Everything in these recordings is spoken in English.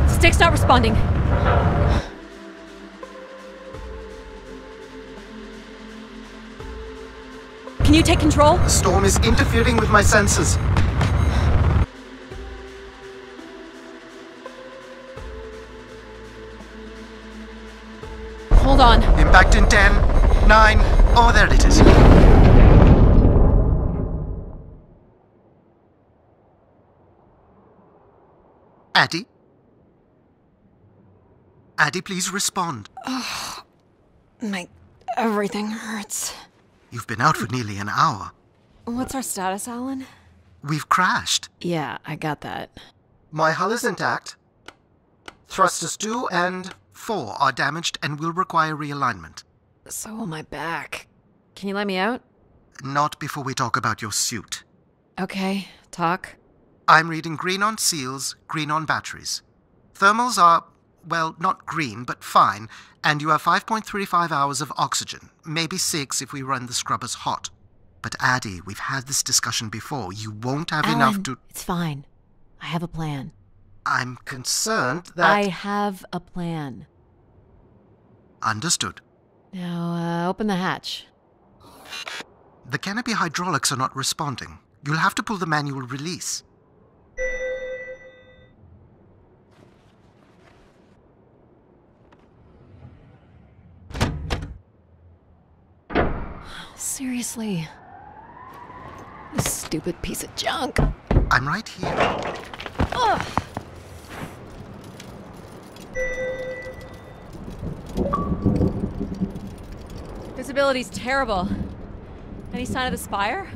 Stick's not responding. Can you take control? The storm is interfering with my senses. Hold on. Impact in 10, 9, oh, there it is. Addie? Addie, please respond. Everything hurts. You've been out for nearly an hour. What's our status, Alan? We've crashed. Yeah, I got that. My hull is intact. Thrusters 2 and 4 are damaged and will require realignment. So will my back. Can you let me out? Not before we talk about your suit. Okay, talk. I'm reading green on seals, green on batteries. Thermals are, well, not green, but fine, and you have 5.35 hours of oxygen, maybe 6 if we run the scrubbers hot. But Addie, we've had this discussion before. You won't have Alan, enough to... It's fine. I have a plan. I'm concerned that... I have a plan. Understood. Now, open the hatch. The canopy hydraulics are not responding. You'll have to pull the manual release. Seriously. This stupid piece of junk. I'm right here. Ugh. Visibility's terrible. Any sign of the spire?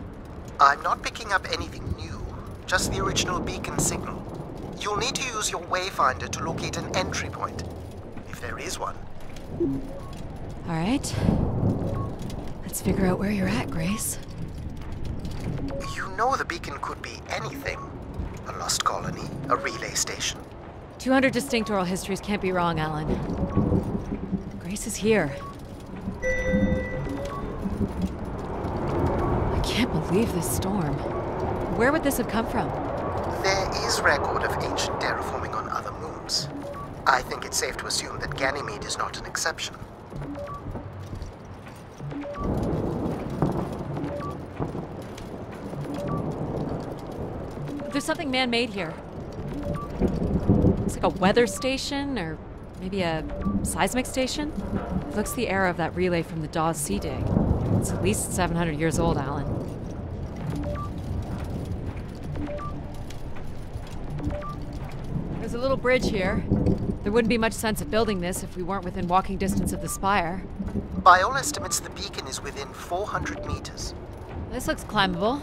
I'm not picking up anything new, just the original beacon signal. You'll need to use your wayfinder to locate an entry point, if there is one. All right. Let's figure out where you're at, Grace. You know the beacon could be anything. A lost colony, a relay station. 200 distinct oral histories can't be wrong, Alan. Grace is here. I can't believe this storm. Where would this have come from? There is record of ancient terraforming on other moons. I think it's safe to assume that Ganymede is not an exception. There's something man-made here. It's like a weather station, or maybe a seismic station. It looks the era of that relay from the Dawes Sea Dig. It's at least 700 years old, Alan. There's a little bridge here. There wouldn't be much sense of building this if we weren't within walking distance of the spire. By all estimates, the beacon is within 400 meters. This looks climbable.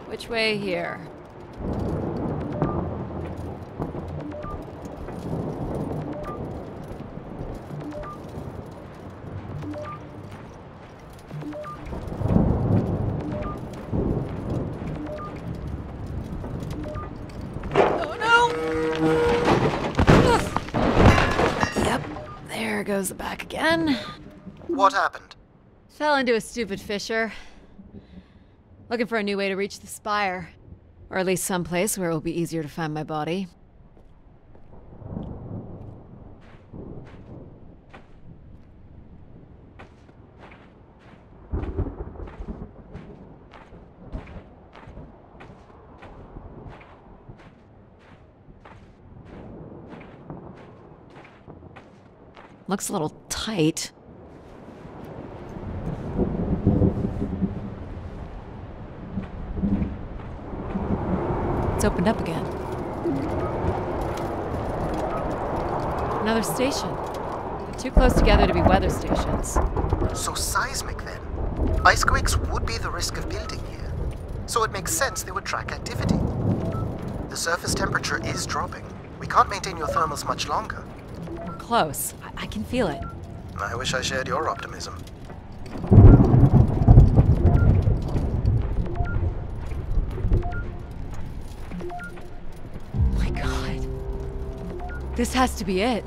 Which way here? Oh no! Yep, there goes the back again. What happened? Fell into a stupid fissure. Looking for a new way to reach the spire. Or at least someplace where it will be easier to find my body. Looks a little tight. It's opened up again. Another station. They're too close together to be weather stations. So seismic then. Icequakes would be the risk of building here. So it makes sense they would track activity. The surface temperature is dropping. We can't maintain your thermals much longer. We're close. I can feel it. I wish I shared your optimism. My God. This has to be it.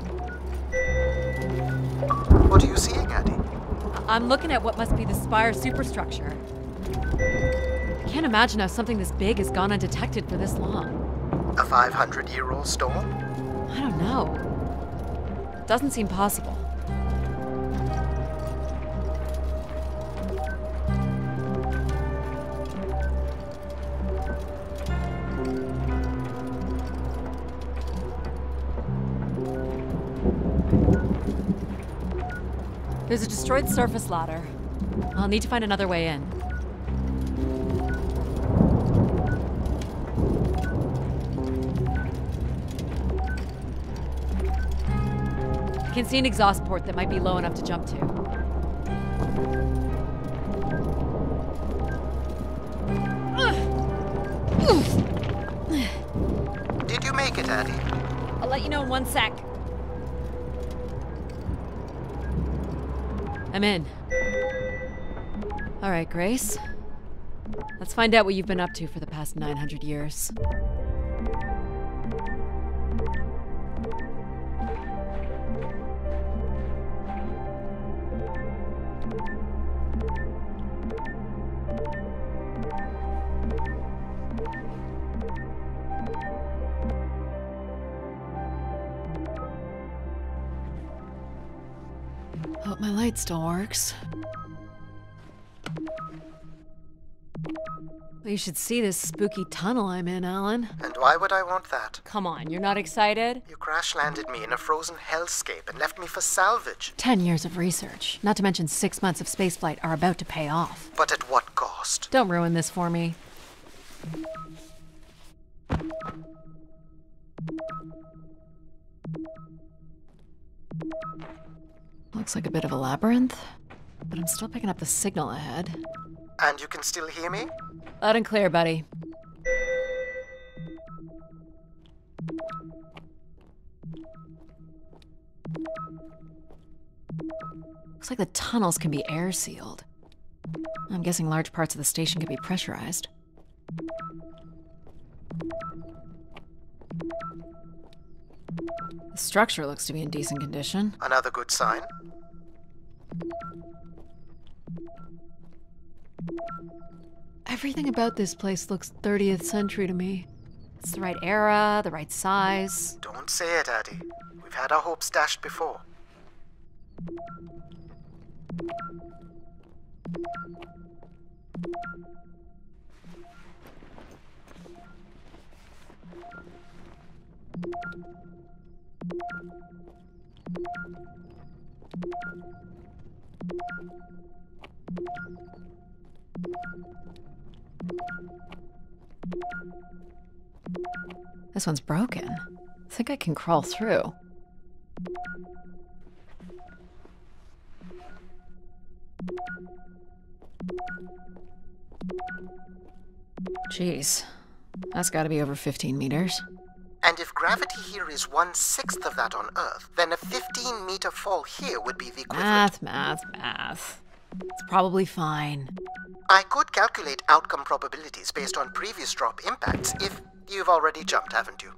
What are you seeing, Addie? I'm looking at what must be the Spire superstructure. I can't imagine how something this big has gone undetected for this long. A 500-year-old storm? I don't know. Doesn't seem possible. There's a destroyed surface ladder. I'll need to find another way in. I can see an exhaust port that might be low enough to jump to. Did you make it, Addie? I'll let you know in 1 sec. I'm in. All right, Grace. Let's find out what you've been up to for the past 900 years. Hope my light still works. Well, you should see this spooky tunnel I'm in, Alan. And why would I want that? Come on, you're not excited? You crash-landed me in a frozen hellscape and left me for salvage. 10 years of research, not to mention 6 months of spaceflight, are about to pay off. But at what cost? Don't ruin this for me. Looks like a bit of a labyrinth, but I'm still picking up the signal ahead. And you can still hear me? Loud and clear, buddy. Looks like the tunnels can be air sealed. I'm guessing large parts of the station can be pressurized. The structure looks to be in decent condition. Another good sign. Everything about this place looks 30th century to me. It's the right era, the right size. Don't say it, Addie. We've had our hopes dashed before. This one's broken. I think I can crawl through. Jeez, that's gotta be over 15 meters. And if gravity here is 1/6 of that on Earth, then a 15-meter fall here would be the equivalent. Math. It's probably fine. I could calculate outcome probabilities based on previous drop impacts if you've already jumped, haven't you?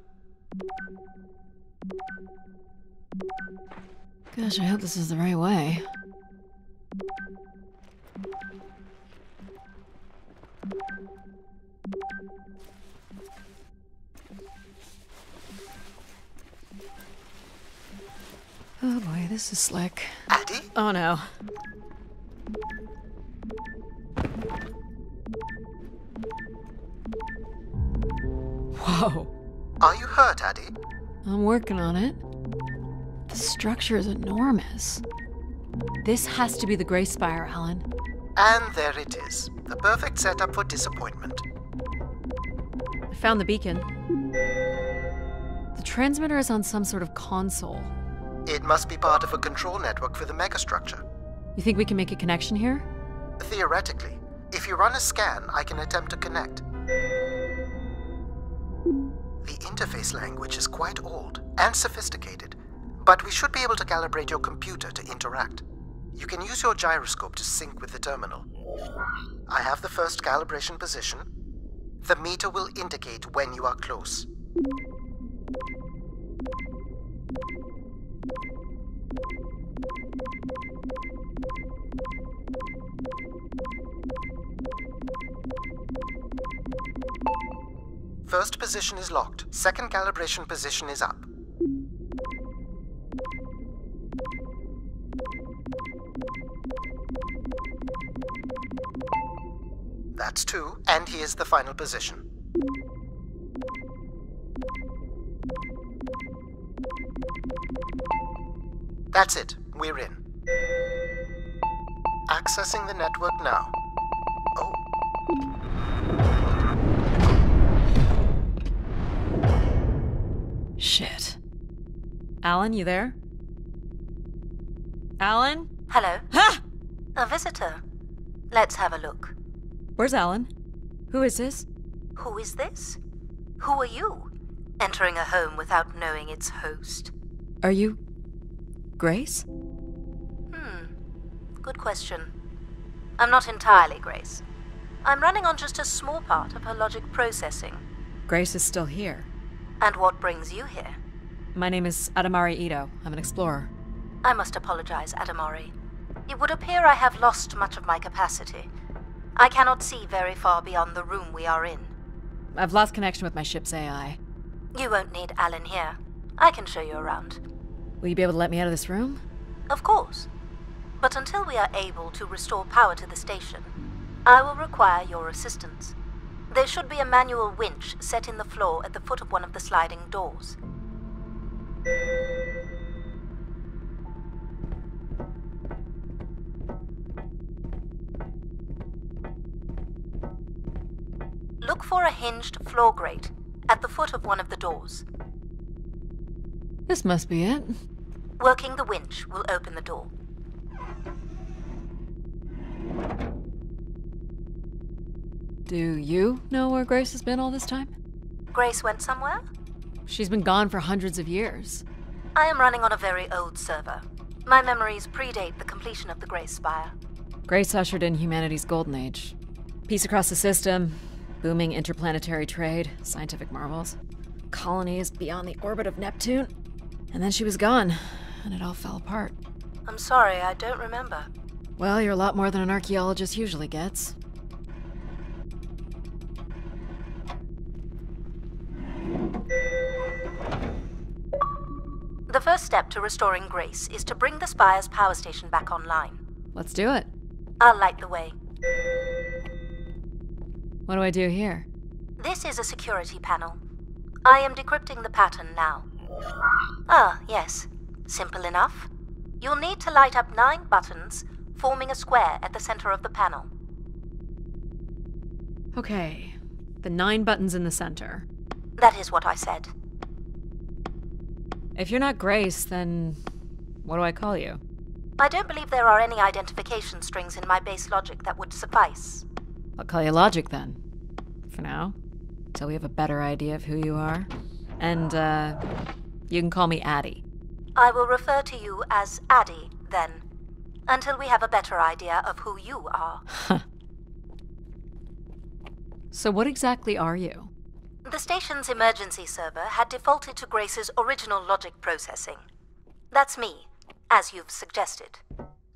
Gosh, I hope this is the right way. Oh boy, this is slick. Addie? Oh no. Whoa. Are you hurt, Addie? I'm working on it. The structure is enormous. This has to be the Grey Spire, Alan. And there it is. The perfect setup for disappointment. I found the beacon. The transmitter is on some sort of console. It must be part of a control network for the megastructure. You think we can make a connection here? Theoretically. If you run a scan, I can attempt to connect. The interface language is quite old and sophisticated, but we should be able to calibrate your computer to interact. You can use your gyroscope to sync with the terminal. I have the first calibration position. The meter will indicate when you are close. First position is locked. Second calibration position is up. That's 2, and here's the final position. That's it. We're in. Accessing the network now. Oh. Shit. Alan, you there? Alan? Hello? Ha! A visitor. Let's have a look. Where's Alan? Who is this? Who is this? Who are you? Entering a home without knowing its host. Are you... Grace? Good question. I'm not entirely Grace. I'm running on just a small part of her logic processing. Grace is still here. And what brings you here? My name is Adamari Ito. I'm an explorer. I must apologize, Adamari. It would appear I have lost much of my capacity. I cannot see very far beyond the room we are in. I've lost connection with my ship's AI. You won't need Alan here. I can show you around. Will you be able to let me out of this room? Of course. But until we are able to restore power to the station, I will require your assistance. There should be a manual winch set in the floor at the foot of one of the sliding doors. Look for a hinged floor grate at the foot of one of the doors. This must be it. Working the winch will open the door. Do you know where Grace has been all this time? Grace went somewhere? She's been gone for hundreds of years. I am running on a very old server. My memories predate the completion of the Grace Spire. Grace ushered in humanity's golden age. Peace across the system, booming interplanetary trade, scientific marvels, colonies beyond the orbit of Neptune. And then she was gone, and it all fell apart. I'm sorry, I don't remember. Well, you're a lot more than an archaeologist usually gets. The first step to restoring Grace is to bring the Spire's power station back online. Let's do it. I'll light the way. What do I do here? This is a security panel. I am decrypting the pattern now. Ah, yes. Simple enough. You'll need to light up 9 buttons, forming a square at the center of the panel. Okay. The 9 buttons in the center. That is what I said. If you're not Grace, then what do I call you? I don't believe there are any identification strings in my base logic that would suffice. I'll call you Logic then. For now. Till we have a better idea of who you are. And, you can call me Addie. I will refer to you as Addie, then. Until we have a better idea of who you are. So what exactly are you? The station's emergency server had defaulted to Grace's original logic processing. That's me, as you've suggested.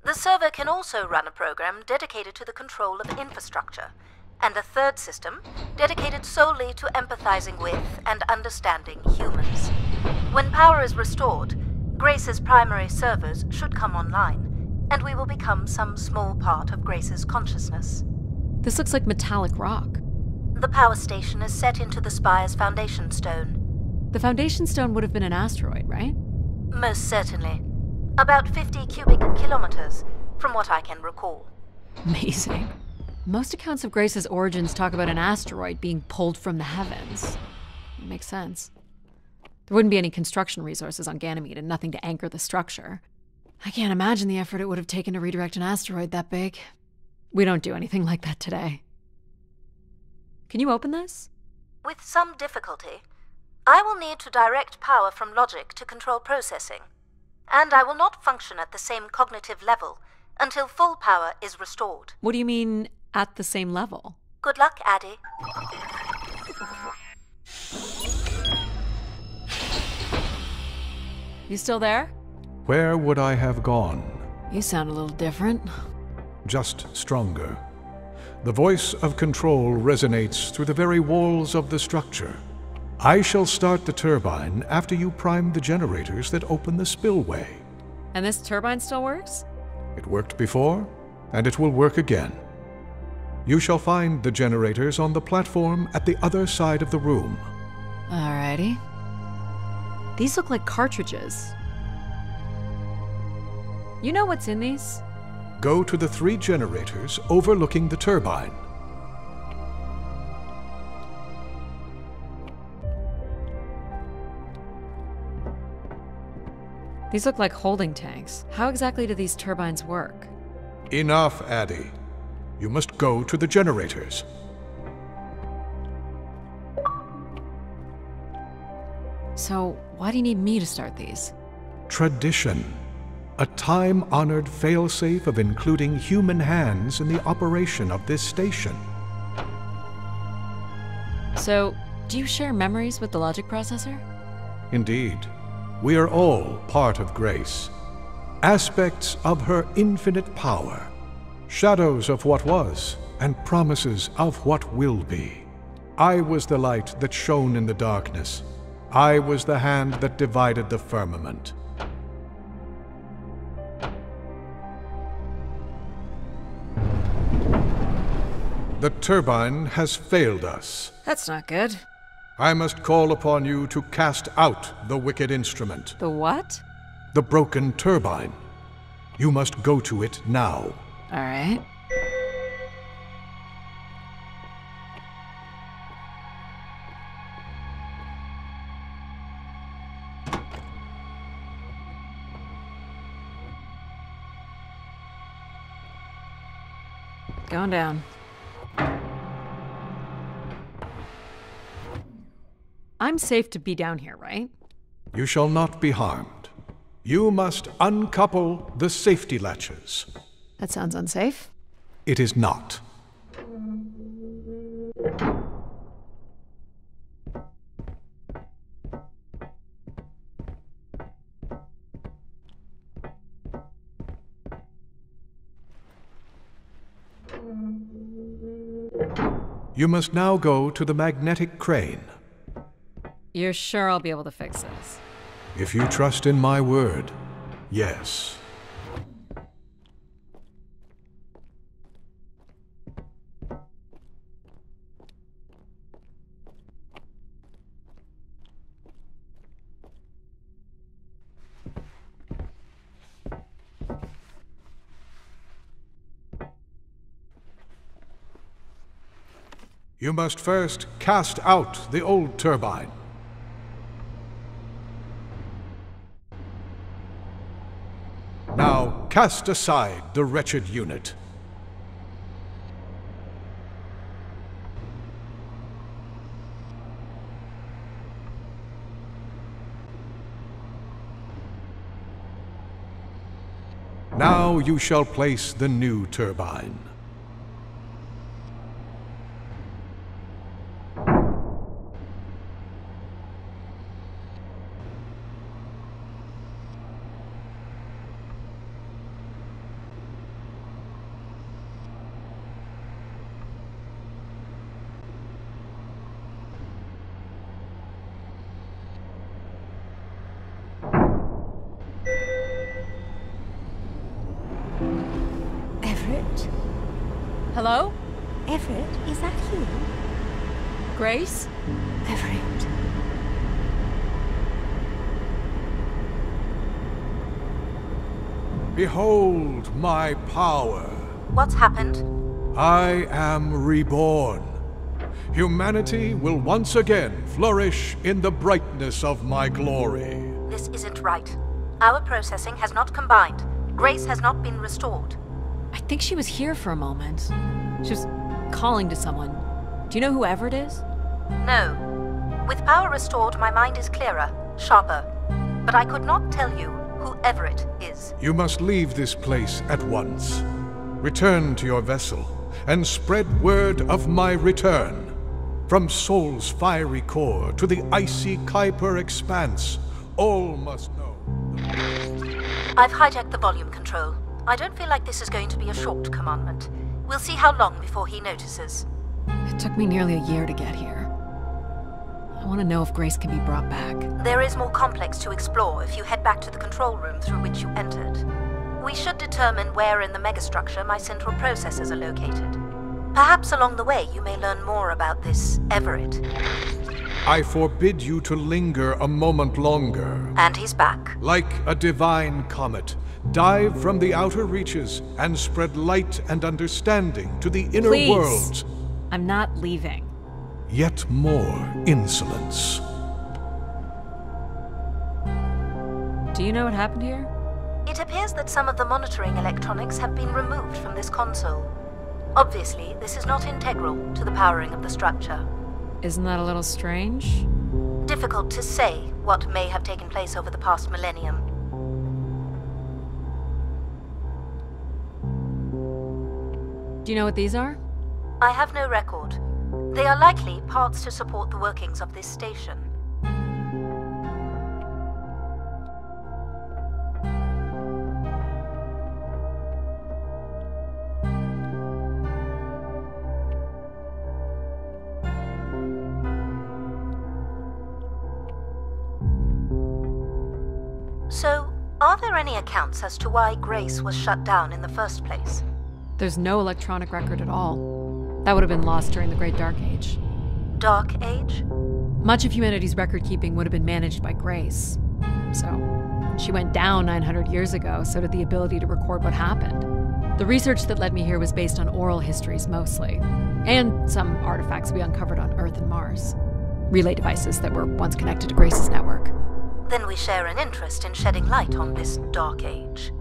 The server can also run a program dedicated to the control of infrastructure, and a third system dedicated solely to empathizing with and understanding humans. When power is restored, Grace's primary servers should come online, and we will become some small part of Grace's consciousness. This looks like metallic rock. The power station is set into the Spire's foundation stone. The foundation stone would have been an asteroid, right? Most certainly. About 50 cubic kilometers, from what I can recall. Amazing. Most accounts of Grace's origins talk about an asteroid being pulled from the heavens. It makes sense. There wouldn't be any construction resources on Ganymede and nothing to anchor the structure. I can't imagine the effort it would have taken to redirect an asteroid that big. We don't do anything like that today. Can you open this? With some difficulty. I will need to direct power from logic to control processing. And I will not function at the same cognitive level until full power is restored. What do you mean, at the same level? Good luck, Addie. You still there? Where would I have gone? You sound a little different. Just stronger. The voice of control resonates through the very walls of the structure. I shall start the turbine after you prime the generators that open the spillway. And this turbine still works? It worked before, and it will work again. You shall find the generators on the platform at the other side of the room. Alrighty. These look like cartridges. You know what's in these? Go to the 3 generators overlooking the turbine. These look like holding tanks. How exactly do these turbines work? Enough, Addie. You must go to the generators. So, why do you need me to start these? Tradition. A time-honored failsafe of including human hands in the operation of this station. So, do you share memories with the logic processor? Indeed. We are all part of Grace. Aspects of her infinite power. Shadows of what was, and promises of what will be. I was the light that shone in the darkness. I was the hand that divided the firmament. The turbine has failed us. That's not good. I must call upon you to cast out the wicked instrument. The what? The broken turbine. You must go to it now. Alright. Going down. I'm safe to be down here, right? You shall not be harmed. You must uncouple the safety latches. That sounds unsafe. It is not. You must now go to the magnetic crane. You're sure I'll be able to fix this? If you trust in my word, yes. You must first cast out the old turbine. Now cast aside the wretched unit. Now you shall place the new turbine. Hello? Everett, is that you? Grace? Everett. Behold my power. What's happened? I am reborn. Humanity will once again flourish in the brightness of my glory. This isn't right. Our processing has not combined. Grace has not been restored. I think she was here for a moment. She was calling to someone. Do you know whoever it is? No. With power restored, my mind is clearer, sharper. But I could not tell you whoever it is. You must leave this place at once. Return to your vessel and spread word of my return. From Sol's fiery core to the icy Kuiper expanse, all must know. I've hijacked the volume control. I don't feel like this is going to be a short commandment. We'll see how long before he notices. It took me nearly a year to get here. I want to know if Grace can be brought back. There is more complex to explore if you head back to the control room through which you entered. We should determine where in the megastructure my central processors are located. Perhaps along the way you may learn more about this Everett. I forbid you to linger a moment longer. And he's back. Like a divine comet, dive from the outer reaches and spread light and understanding to the inner Please. worlds. I'm not leaving. Yet more insolence. Do you know what happened here? It appears that some of the monitoring electronics have been removed from this console. Obviously, this is not integral to the powering of the structure. Isn't that a little strange? Difficult to say what may have taken place over the past millennium. Do you know what these are? I have no record. They are likely parts to support the workings of this station. So, are there any accounts as to why Grace was shut down in the first place? There's no electronic record at all. That would have been lost during the Great Dark Age. Dark Age? Much of humanity's record-keeping would have been managed by Grace. So, when she went down 900 years ago, so did the ability to record what happened. The research that led me here was based on oral histories mostly, and some artifacts we uncovered on Earth and Mars. Relay devices that were once connected to Grace's network. Then we share an interest in shedding light on this Dark Age.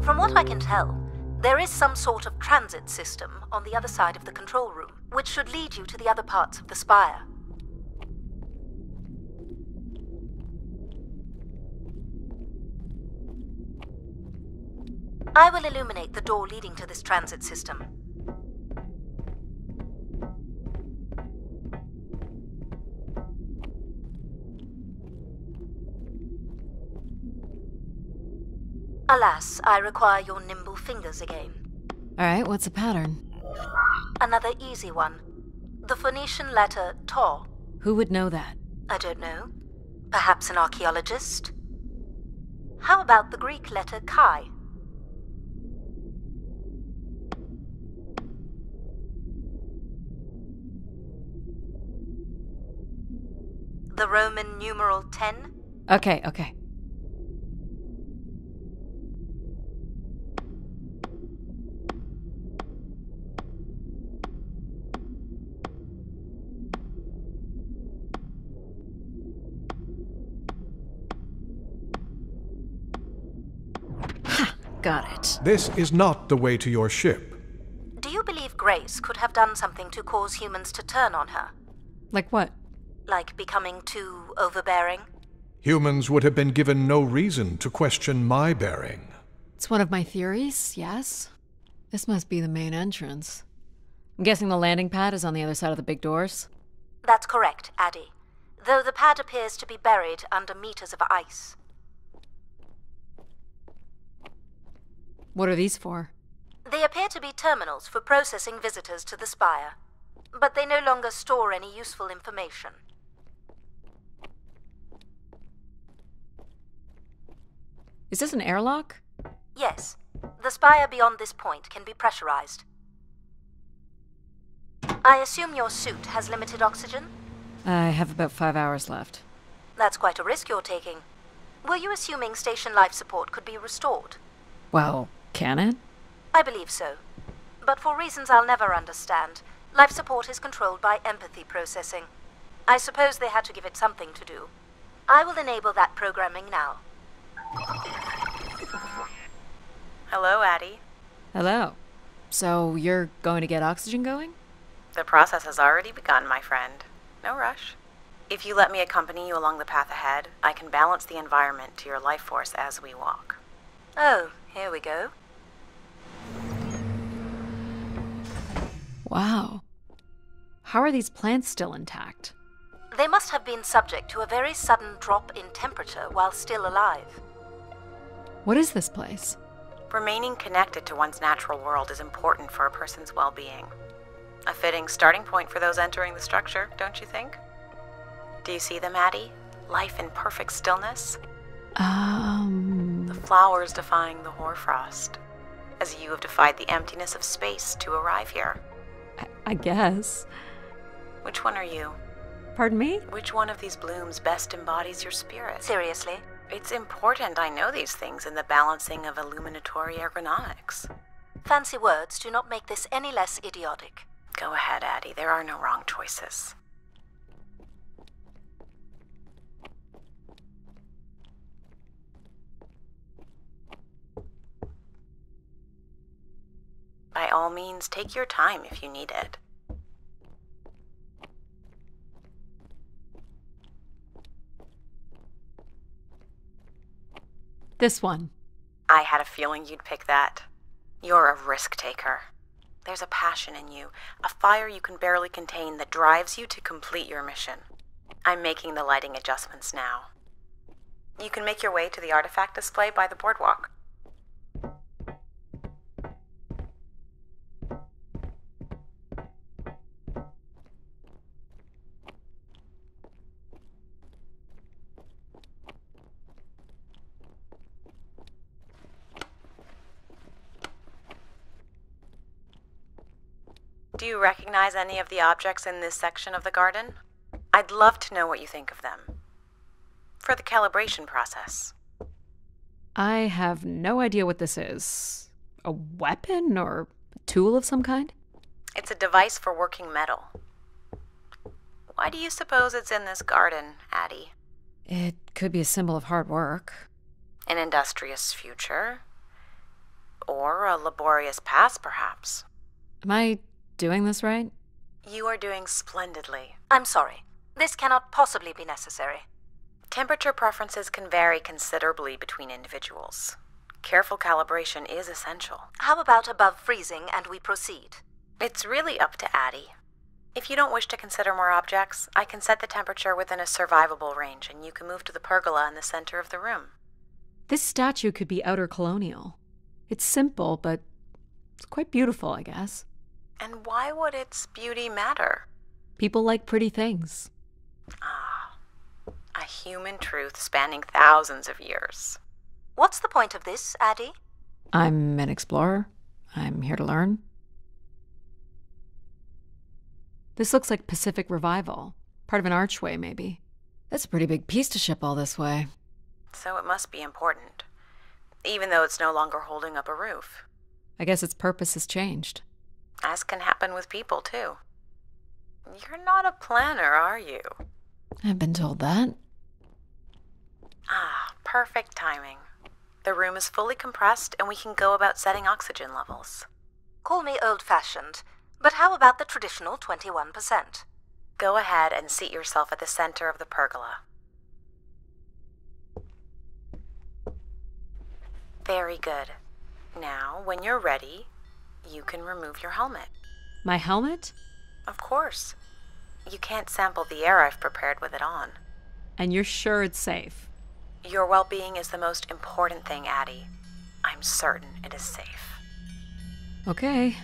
From what I can tell, there is some sort of transit system on the other side of the control room, which should lead you to the other parts of the spire. I will illuminate the door leading to this transit system. Alas, I require your nimble fingers again. Alright, what's the pattern? Another easy one. The Phoenician letter Tau. Who would know that? I don't know. Perhaps an archaeologist? How about the Greek letter Chi? The Roman numeral 10? Okay. Ha! Got it. This is not the way to your ship. Do you believe Grace could have done something to cause humans to turn on her? Like what? Like becoming too overbearing? Humans would have been given no reason to question my bearing. It's one of my theories, yes. This must be the main entrance. I'm guessing the landing pad is on the other side of the big doors? That's correct, Addie. Though the pad appears to be buried under meters of ice. What are these for? They appear to be terminals for processing visitors to the spire, but they no longer store any useful information. Is this an airlock? Yes. The spire beyond this point can be pressurized. I assume your suit has limited oxygen? I have about 5 hours left. That's quite a risk you're taking. Were you assuming station life support could be restored? Well, can it? I believe so. But for reasons I'll never understand, life support is controlled by empathy processing. I suppose they had to give it something to do. I will enable that programming now. Hello, Addie. Hello. So you're going to get oxygen going? The process has already begun, my friend. No rush. If you let me accompany you along the path ahead, I can balance the environment to your life force as we walk. Oh, here we go. Wow. How are these plants still intact? They must have been subject to a very sudden drop in temperature while still alive. What is this place? Remaining connected to one's natural world is important for a person's well-being. A fitting starting point for those entering the structure, don't you think? Do you see them, Addie? Life in perfect stillness? The flowers defying the hoarfrost, as you have defied the emptiness of space to arrive here. I guess. Which one are you? Pardon me? Which one of these blooms best embodies your spirit? Seriously? It's important I know these things in the balancing of illuminatory ergonomics. Fancy words do not make this any less idiotic. Go ahead, Addie. There are no wrong choices. By all means, take your time if you need it. This one. I had a feeling you'd pick that. You're a risk taker. There's a passion in you, a fire you can barely contain that drives you to complete your mission. I'm making the lighting adjustments now. You can make your way to the artifact display by the boardwalk. Do you recognize any of the objects in this section of the garden? I'd love to know what you think of them. For the calibration process. I have no idea what this is. A weapon or a tool of some kind? It's a device for working metal. Why do you suppose it's in this garden, Addie? It could be a symbol of hard work. An industrious future? Or a laborious past, perhaps? Am I doing this right? You are doing splendidly. I'm sorry. This cannot possibly be necessary. Temperature preferences can vary considerably between individuals. Careful calibration is essential. How about above freezing and we proceed? It's really up to Addie. If you don't wish to consider more objects, I can set the temperature within a survivable range and you can move to the pergola in the center of the room. This statue could be outer colonial. It's simple, but it's quite beautiful, I guess. And why would its beauty matter? People like pretty things. Ah, a human truth spanning thousands of years. What's the point of this, Addie? I'm an explorer. I'm here to learn. This looks like Pacific Revival. Part of an archway, maybe. That's a pretty big piece to ship all this way. So it must be important, even though it's no longer holding up a roof. I guess its purpose has changed. As can happen with people, too. You're not a planner, are you? I've been told that. Ah, perfect timing. The room is fully compressed and we can go about setting oxygen levels. Call me old-fashioned, but how about the traditional 21%? Go ahead and seat yourself at the center of the pergola. Very good. Now, when you're ready, you can remove your helmet. My helmet? Of course. You can't sample the air I've prepared with it on. And you're sure it's safe? Your well-being is the most important thing, Addie. I'm certain it is safe. Okay.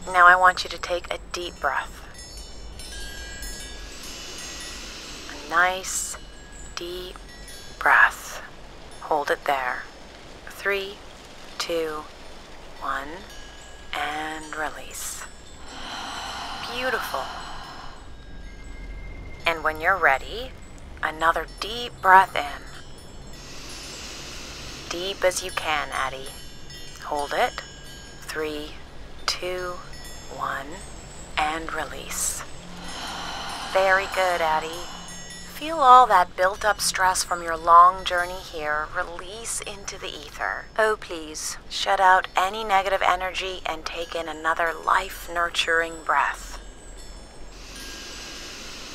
Now I want you to take a deep breath. A nice, deep breath. Hold it there. 3, 2, 1, and release. Beautiful. And when you're ready, another deep breath in. Deep as you can, Addie. Hold it. 3, 2, 1, and release. Very good, Addie. Feel all that built-up stress from your long journey here release into the ether. Oh, please. Shut out any negative energy and take in another life-nurturing breath.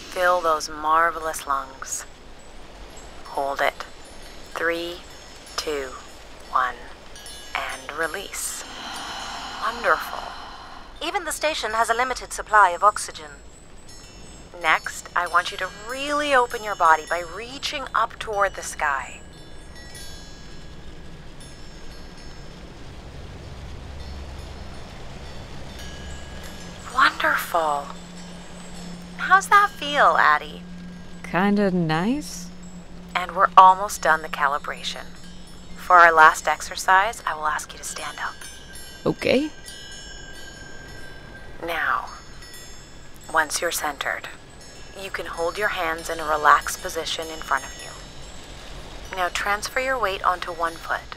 Fill those marvelous lungs. Hold it. 3, 2, 1, and release. Wonderful. Even the station has a limited supply of oxygen. Next, I want you to really open your body by reaching up toward the sky. Wonderful. How's that feel, Addie? Kinda nice? And we're almost done the calibration. For our last exercise, I will ask you to stand up. Okay. Now, once you're centered, you can hold your hands in a relaxed position in front of you. Now transfer your weight onto one foot.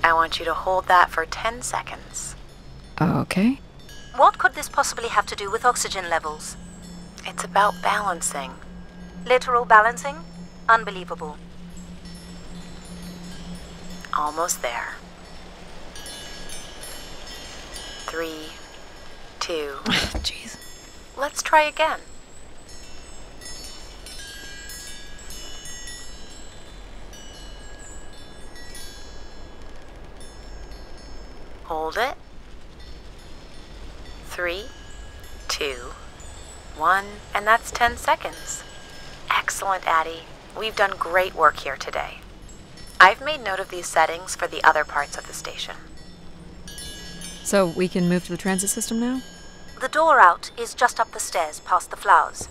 I want you to hold that for 10 seconds. Okay. What could this possibly have to do with oxygen levels? It's about balancing. Literal balancing? Unbelievable. Almost there. 3, 2. Jeez. Let's try again. Hold it. 3, 2, 1, and that's 10 seconds. Excellent, Addie. We've done great work here today. I've made note of these settings for the other parts of the station. So we can move to the transit system now? The door out is just up the stairs past the flowers.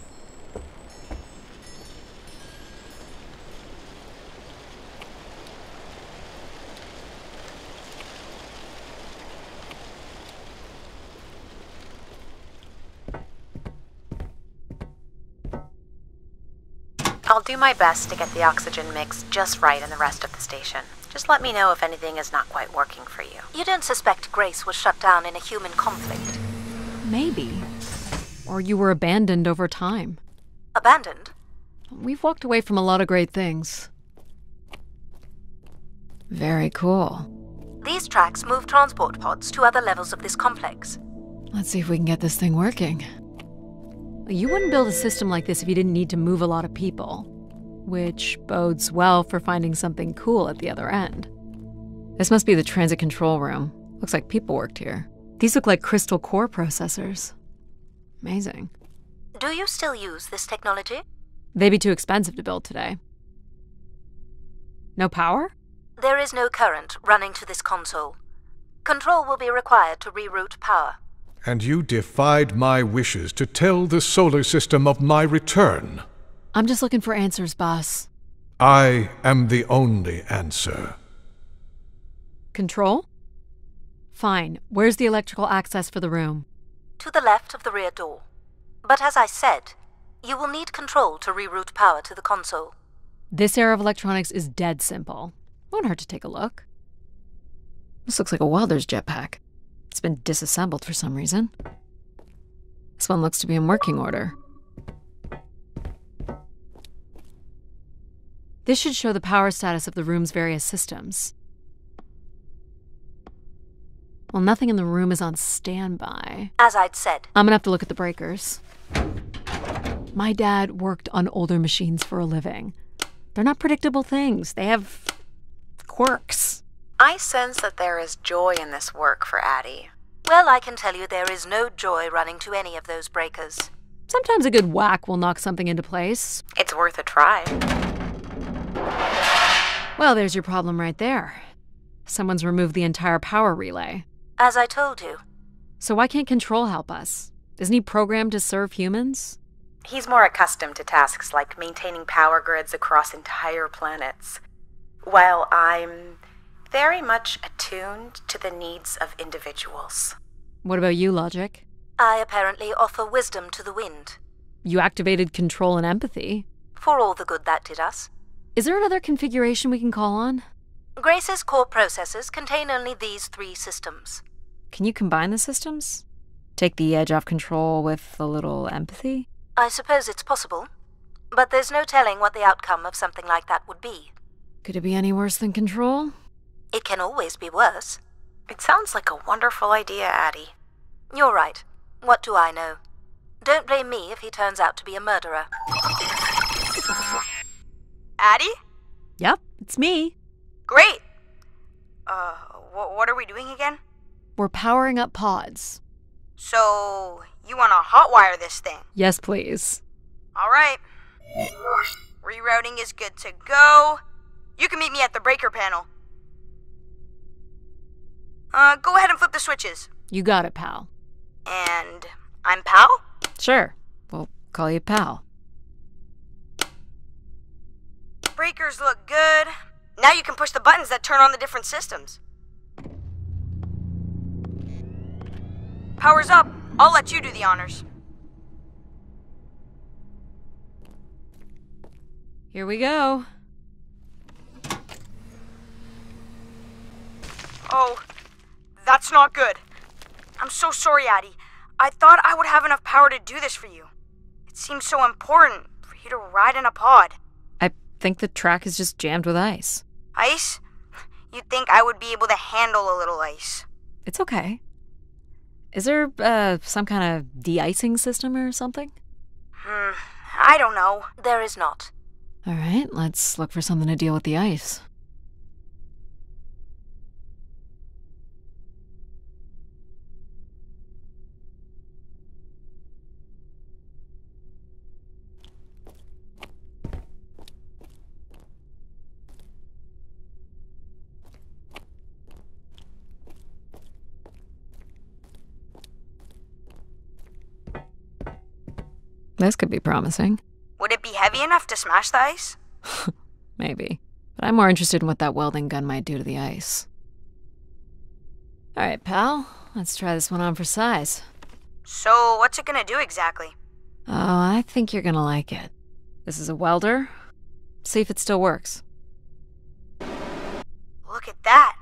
I'll do my best to get the oxygen mix just right in the rest of the station. Just let me know if anything is not quite working for you. You don't suspect Grace was shut down in a human conflict? Maybe. Or you were abandoned over time. Abandoned? We've walked away from a lot of great things. Very cool. These tracks move transport pods to other levels of this complex. Let's see if we can get this thing working. You wouldn't build a system like this if you didn't need to move a lot of people, which bodes well for finding something cool at the other end. This must be the transit control room. Looks like people worked here. These look like crystal core processors. Amazing. Do you still use this technology? They'd be too expensive to build today. No power? There is no current running to this console. Control will be required to reroute power. And you defied my wishes to tell the solar system of my return. I'm just looking for answers, boss. I am the only answer. Control? Fine. Where's the electrical access for the room? To the left of the rear door. But as I said, you will need control to reroute power to the console. This era of electronics is dead simple. Won't hurt to take a look. This looks like a welder's jetpack. It's been disassembled for some reason. This one looks to be in working order. This should show the power status of the room's various systems. Well, nothing in the room is on standby. As I'd said. I'm gonna have to look at the breakers. My dad worked on older machines for a living. They're not predictable things. They have quirks. I sense that there is joy in this work for Addie. Well, I can tell you there is no joy running to any of those breakers. Sometimes a good whack will knock something into place. It's worth a try. Well, there's your problem right there. Someone's removed the entire power relay. As I told you. So why can't Control help us? Isn't he programmed to serve humans? He's more accustomed to tasks like maintaining power grids across entire planets, while I'm very much attuned to the needs of individuals. What about you, Logic? I apparently offer wisdom to the wind. You activated control and empathy. For all the good that did us. Is there another configuration we can call on? Grace's core processors contain only these 3 systems. Can you combine the systems? Take the edge off control with a little empathy? I suppose it's possible, but there's no telling what the outcome of something like that would be. Could it be any worse than control? It can always be worse. It sounds like a wonderful idea, Addie. You're right. What do I know? Don't blame me if he turns out to be a murderer. Addie? Yep, it's me. Great! What are we doing again? We're powering up pods. So, you want to hotwire this thing? Yes, please. Alright. Rerouting is good to go. You can meet me at the breaker panel. Go ahead and flip the switches. You got it, pal. And I'm Pal? Sure. We'll call you pal. Breakers look good. Now you can push the buttons that turn on the different systems. Power's up. I'll let you do the honors. Here we go. Oh, that's not good. I'm so sorry, Addie. I thought I would have enough power to do this for you. It seems so important for you to ride in a pod. I think the track is just jammed with ice. Ice? You'd think I would be able to handle a little ice. It's okay. Is there, some kind of de-icing system or something? I don't know. There is not. All right, let's look for something to deal with the ice. This could be promising. Would it be heavy enough to smash the ice? Maybe. But I'm more interested in what that welding gun might do to the ice. All right, pal. Let's try this one on for size. So, what's it gonna do exactly? Oh, I think you're gonna like it. This is a welder. See if it still works. Look at that.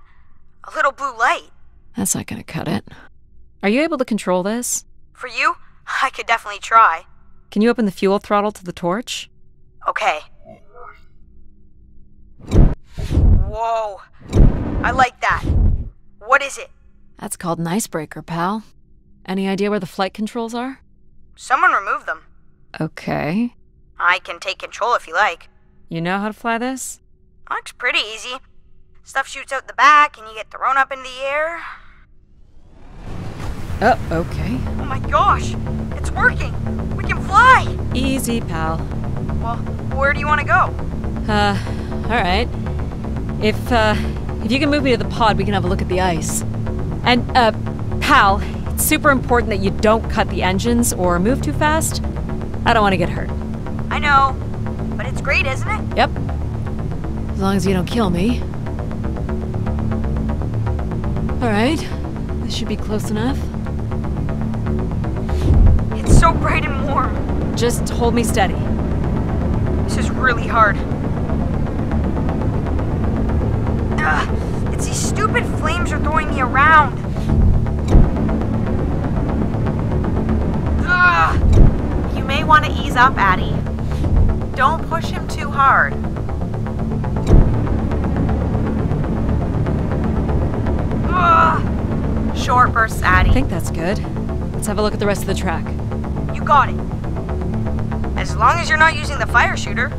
A little blue light. That's not gonna cut it. Are you able to control this? For you, I could definitely try. Can you open the fuel throttle to the torch? Okay. Whoa. I like that. What is it? That's called an icebreaker, pal. Any idea where the flight controls are? Someone removed them. Okay. I can take control if you like. You know how to fly this? Looks pretty easy. Stuff shoots out the back and you get thrown up in the air. Oh, okay. Oh my gosh! It's working! We can fly! Easy, pal. Well, where do you want to go? Alright. If you can move me to the pod, we can have a look at the ice. And, pal, it's super important that you don't cut the engines or move too fast. I don't want to get hurt. I know, but it's great, isn't it? Yep. As long as you don't kill me. Alright. This should be close enough. It's so bright and warm. Just hold me steady. This is really hard. It's these stupid flames are throwing me around. You may want to ease up, Addie. Don't push him too hard. Short bursts, Addie. I think that's good. Let's have a look at the rest of the track. You got it. As long as you're not using the fire shooter,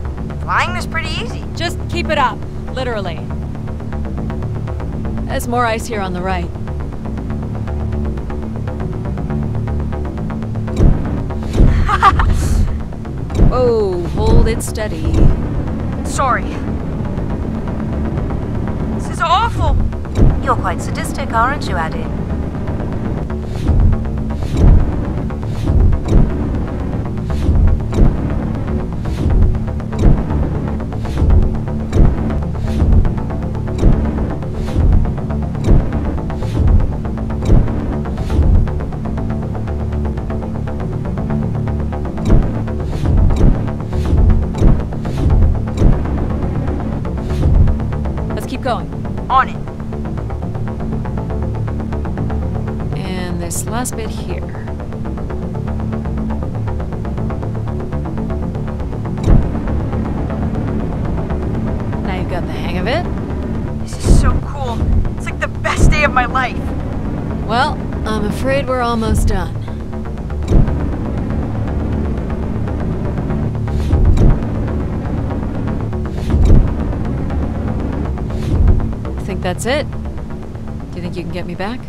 flying is pretty easy. Just keep it up, literally. There's more ice here on the right. Whoa, hold it steady. Sorry. This is awful. You're quite sadistic, aren't you, Addie? Keep going. On it. And this last bit here. Now you've got the hang of it. This is so cool. It's like the best day of my life. Well, I'm afraid we're almost done. Think that's it? Do you think you can get me back?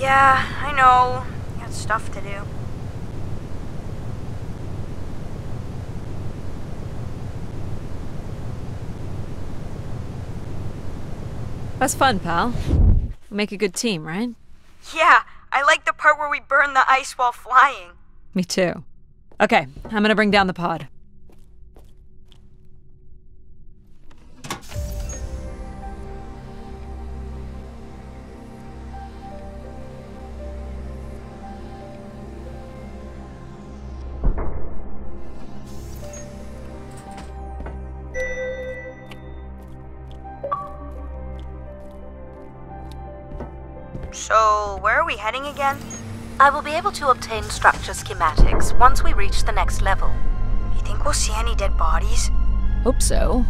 Yeah, I know. Got stuff to do. That's fun, pal. We make a good team, right? Yeah, I like the part where we burn the ice while flying. Me too. Okay, I'm gonna bring down the pod. So, where are we heading again? I will be able to obtain structure schematics once we reach the next level. You think we'll see any dead bodies? Hope so.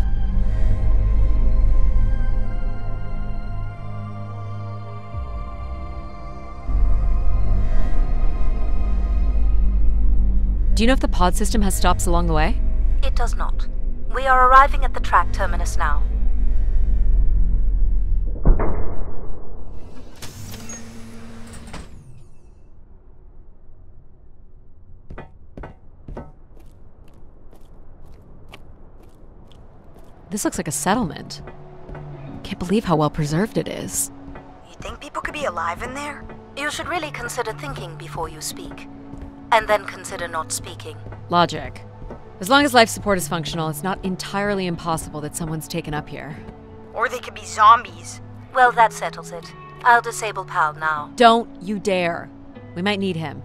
Do you know if the pod system has stops along the way? It does not. We are arriving at the track terminus now. This looks like a settlement. Can't believe how well preserved it is. You think people could be alive in there? You should really consider thinking before you speak. And then consider not speaking. Logic. As long as life support is functional, it's not entirely impossible that someone's taken up here. Or they could be zombies. Well, that settles it. I'll disable Pal now. Don't you dare. We might need him.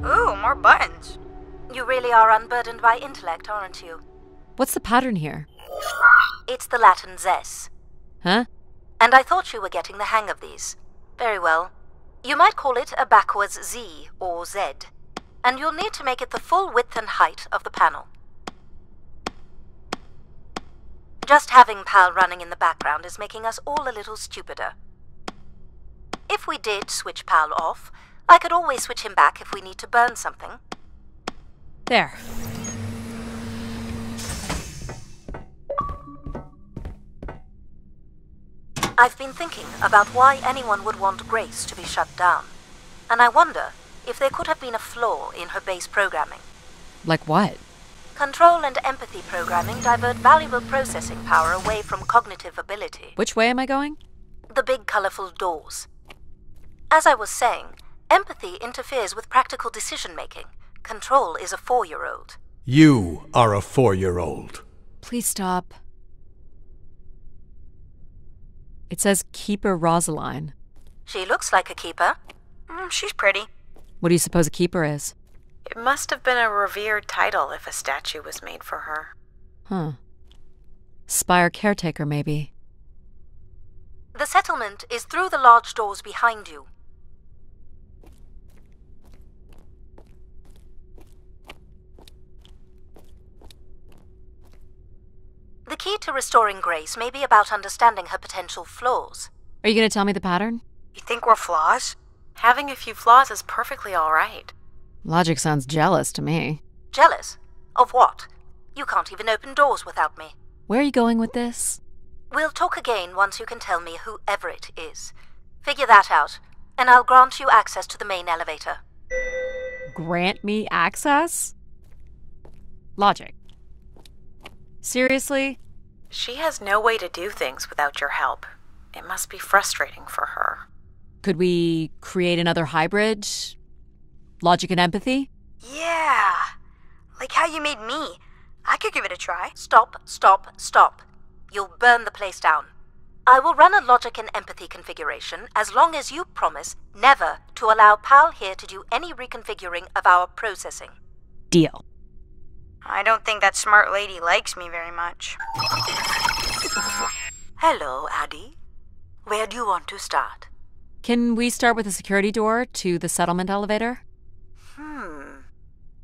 Ooh, more buttons. You really are unburdened by intellect, aren't you? What's the pattern here? It's the Latin zes. Huh? And I thought you were getting the hang of these. Very well. You might call it a backwards Z or Z. And you'll need to make it the full width and height of the panel. Just having Pal running in the background is making us all a little stupider. If we did switch Pal off, I could always switch him back if we need to burn something. There. I've been thinking about why anyone would want Grace to be shut down. And I wonder if there could have been a flaw in her base programming. Like what? Control and empathy programming divert valuable processing power away from cognitive ability. Which way am I going? The big colorful doors. As I was saying, empathy interferes with practical decision-making. Control is a 4-year-old. You are a 4-year-old. Please stop. It says Keeper Rosaline. She looks like a keeper. She's pretty. What do you suppose a keeper is? It must have been a revered title if a statue was made for her. Huh. Spire caretaker, maybe. The settlement is through the large doors behind you. The key to restoring Grace may be about understanding her potential flaws. Are you going to tell me the pattern? You think we're flaws? Having a few flaws is perfectly all right. Logic sounds jealous to me. Jealous? Of what? You can't even open doors without me. Where are you going with this? We'll talk again once you can tell me whoever it is. Figure that out, and I'll grant you access to the main elevator. Grant me access? Logic. Seriously? She has no way to do things without your help. It must be frustrating for her. Could we create another hybrid? Logic and empathy? Yeah. Like how you made me. I could give it a try. Stop, stop, stop. You'll burn the place down. I will run a logic and empathy configuration as long as you promise never to allow Pal here to do any reconfiguring of our processing. Deal. I don't think that smart lady likes me very much. Hello, Addie. Where do you want to start? Can we start with the security door to the settlement elevator?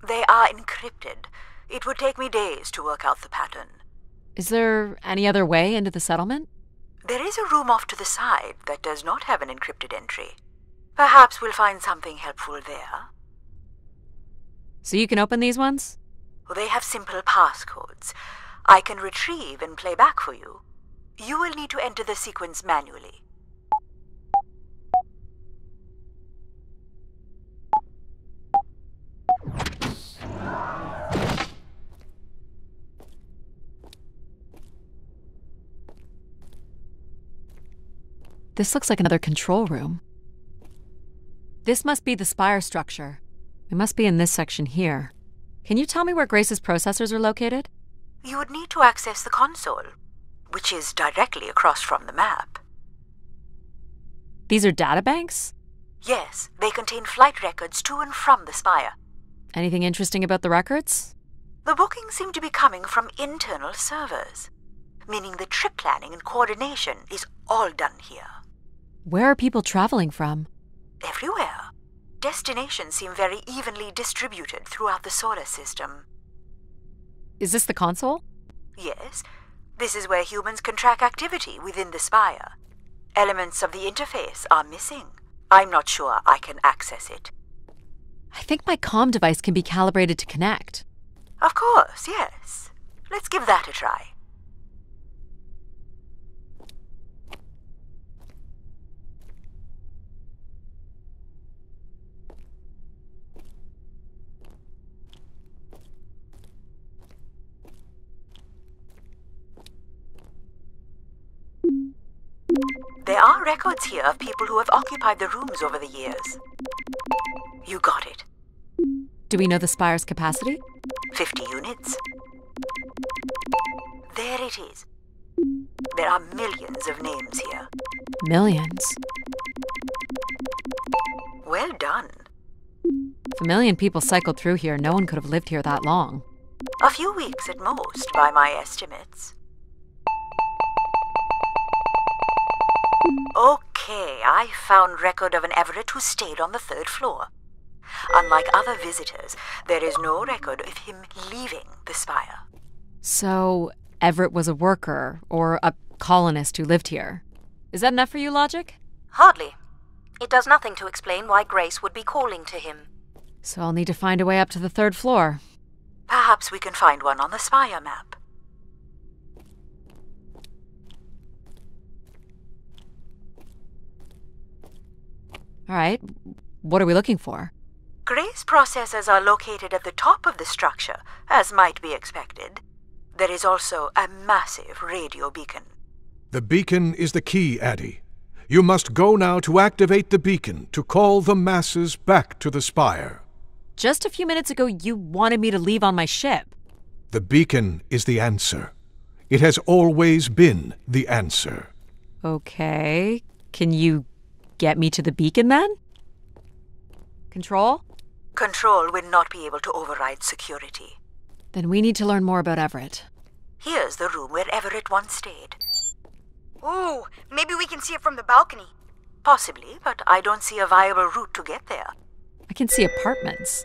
They are encrypted. It would take me days to work out the pattern. Is there any other way into the settlement? There is a room off to the side that does not have an encrypted entry. Perhaps we'll find something helpful there. So you can open these ones? They have simple passcodes. I can retrieve and play back for you. You will need to enter the sequence manually. This looks like another control room. This must be the spire structure. It must be in this section here. Can you tell me where Grace's processors are located? You would need to access the console, which is directly across from the map. These are databanks? Yes, they contain flight records to and from the spire. Anything interesting about the records? The bookings seem to be coming from internal servers, meaning the trip planning and coordination is all done here. Where are people traveling from? Everywhere. Destinations seem very evenly distributed throughout the solar system. Is this the console? Yes, this is where humans can track activity within the spire. Elements of the interface are missing. I'm not sure I can access it. I think my comm device can be calibrated to connect. Of course, yes. Let's give that a try. There are records here of people who have occupied the rooms over the years. You got it. Do we know the spire's capacity? 50 units. There it is. There are millions of names here. Millions. Well done. If 1 million people cycled through here, no one could have lived here that long. A few weeks at most, by my estimates. Okay, I found record of an Everett who stayed on the 3rd floor. Unlike other visitors, there is no record of him leaving the spire. So, Everett was a worker, or a colonist who lived here. Is that enough for you, Logic? Hardly. It does nothing to explain why Grace would be calling to him. So I'll need to find a way up to the 3rd floor. Perhaps we can find one on the spire map. All right, what are we looking for? Grace processors are located at the top of the structure, as might be expected. There is also a massive radio beacon. The beacon is the key, Addie. You must go now to activate the beacon to call the masses back to the spire. Just a few minutes ago, you wanted me to leave on my ship. The beacon is the answer. It has always been the answer. Okay, can you get me to the beacon then? Control? Control will not be able to override security. Then we need to learn more about Everett. Here's the room where Everett once stayed. Ooh, maybe we can see it from the balcony. Possibly, but I don't see a viable route to get there. I can see apartments.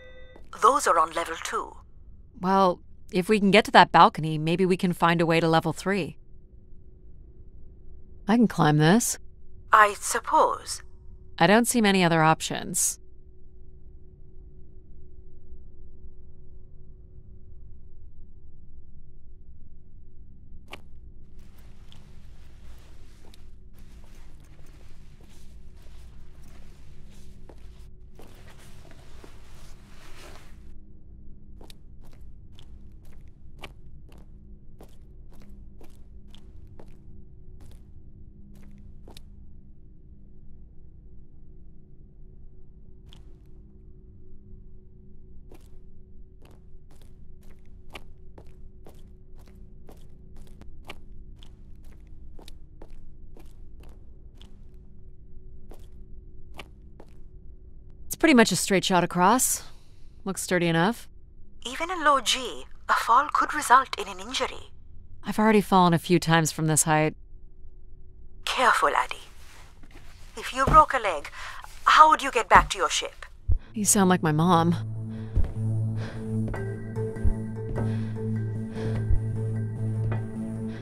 Those are on level 2. Well, if we can get to that balcony, maybe we can find a way to level 3. I can climb this. I suppose. I don't see many other options. Pretty much a straight shot across. Looks sturdy enough. Even in low G, a fall could result in an injury. I've already fallen a few times from this height. Careful, Addie. If you broke a leg, how would you get back to your ship? You sound like my mom.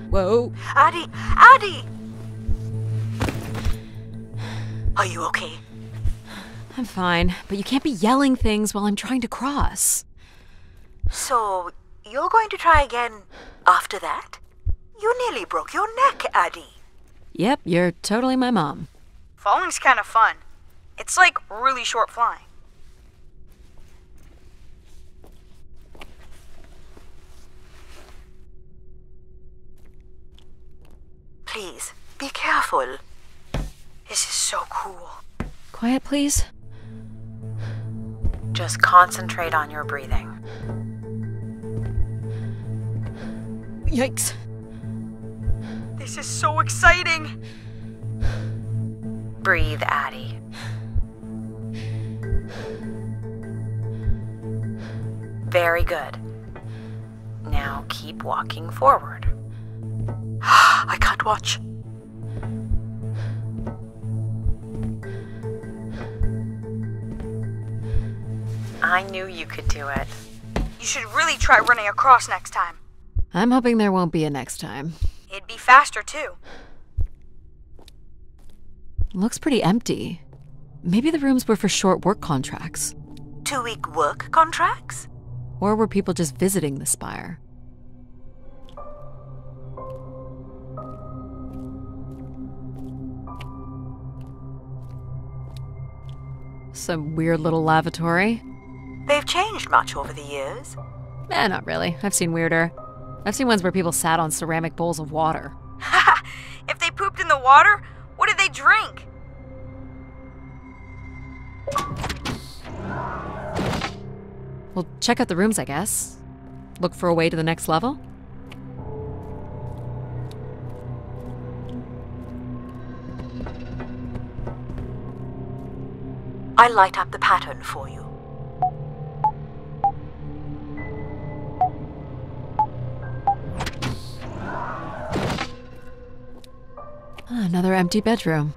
Whoa. Addie! Addie! Are you okay? I'm fine, but you can't be yelling things while I'm trying to cross. So, you're going to try again after that? You nearly broke your neck, Addie. Yep, you're totally my mom. Falling's kind of fun. It's like really short flying. Please, be careful. This is so cool. Quiet, please. Just concentrate on your breathing. Yikes. This is so exciting. Breathe, Addie. Very good. Now keep walking forward. I can't watch. I knew you could do it. You should really try running across next time. I'm hoping there won't be a next time. It'd be faster, too. Looks pretty empty. Maybe the rooms were for short work contracts. 2-week work contracts? Or were people just visiting the spire? Some weird little lavatory. They've changed much over the years. Not really. I've seen weirder. I've seen ones where people sat on ceramic bowls of water. If they pooped in the water, what did they drink? Well, check out the rooms, I guess. Look for a way to the next level? I'll light up the pattern for you. Another empty bedroom.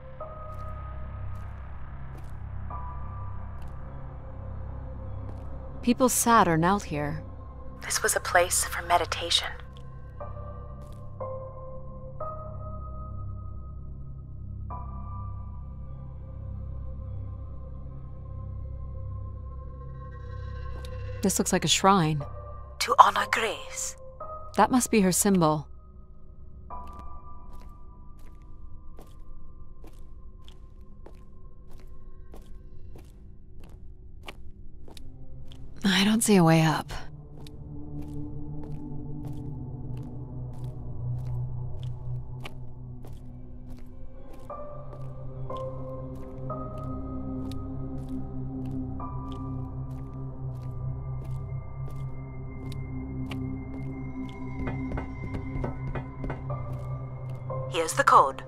People sat or knelt here. This was a place for meditation. This looks like a shrine. To honor Grace. That must be her symbol. I don't see a way up. Here's the code.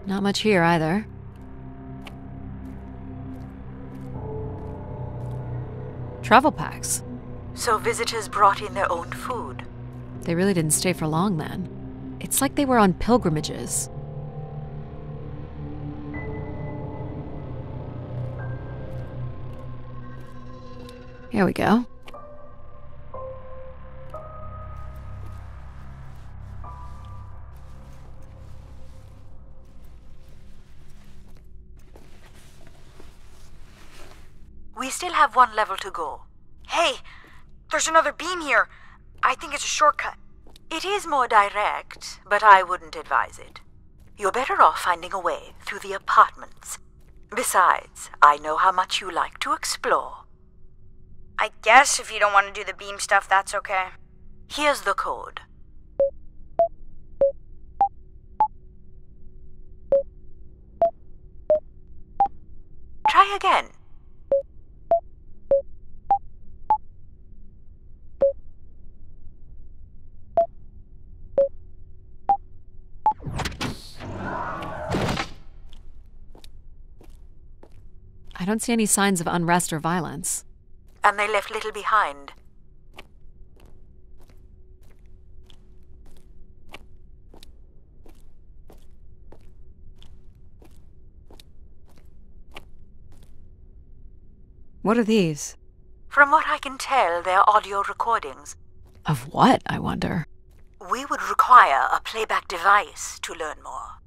Not much here either. Travel packs. So visitors brought in their own food. They really didn't stay for long then. It's like they were on pilgrimages. Here we go. We still have one level to go. Hey, there's another beam here. I think it's a shortcut. It is more direct, but I wouldn't advise it. You're better off finding a way through the apartments. Besides, I know how much you like to explore. I guess if you don't want to do the beam stuff, that's okay. Here's the code. Try again. don't see any signs of unrest or violence. And they left little behind. What are these? From what I can tell, they're audio recordings. Of what, I wonder? We would require a playback device to learn more.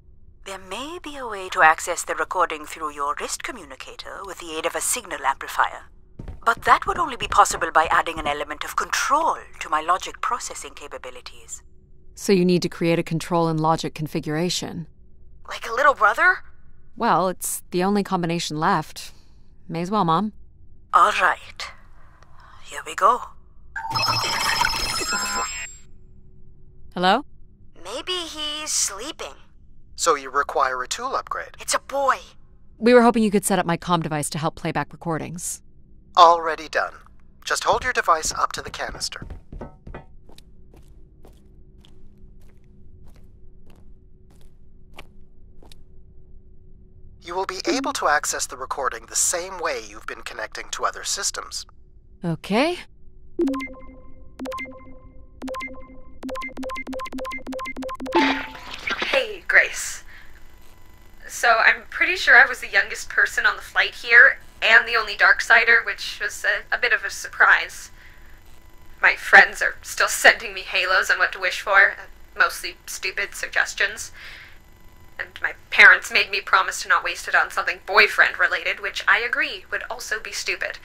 There may be a way to access the recording through your wrist communicator with the aid of a signal amplifier. But that would only be possible by adding an element of control to my logic processing capabilities. So you need to create a control and logic configuration. Like a little brother? Well, it's the only combination left. May as well, Mom. All right. Here we go. Hello? Maybe he's sleeping. So you require a tool upgrade. It's a boy. We were hoping you could set up my comm device to help playback recordings. Already done. Just hold your device up to the canister. You will be able to access the recording the same way you've been connecting to other systems. Okay. Hey, Grace. So I'm pretty sure I was the youngest person on the flight here, and the only Darksider, which was a bit of a surprise. My friends are still sending me halos on what to wish for, mostly stupid suggestions. And my parents made me promise to not waste it on something boyfriend-related, which I agree would also be stupid.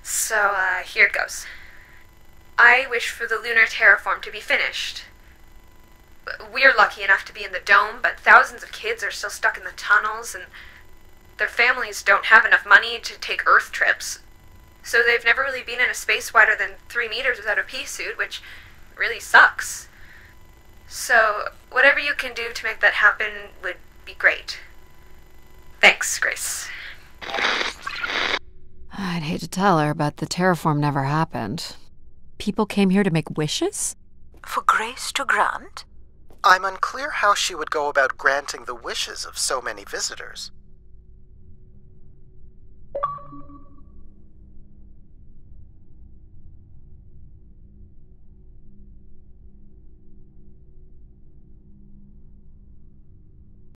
So, here it goes. I wish for the lunar terraform to be finished. We're lucky enough to be in the dome, but thousands of kids are still stuck in the tunnels, and their families don't have enough money to take Earth trips. So they've never really been in a space wider than 3 meters without a pea suit, which really sucks. So, whatever you can do to make that happen would be great. Thanks, Grace. I'd hate to tell her, but the terraform never happened. People came here to make wishes? For Grace to grant? I'm unclear how she would go about granting the wishes of so many visitors.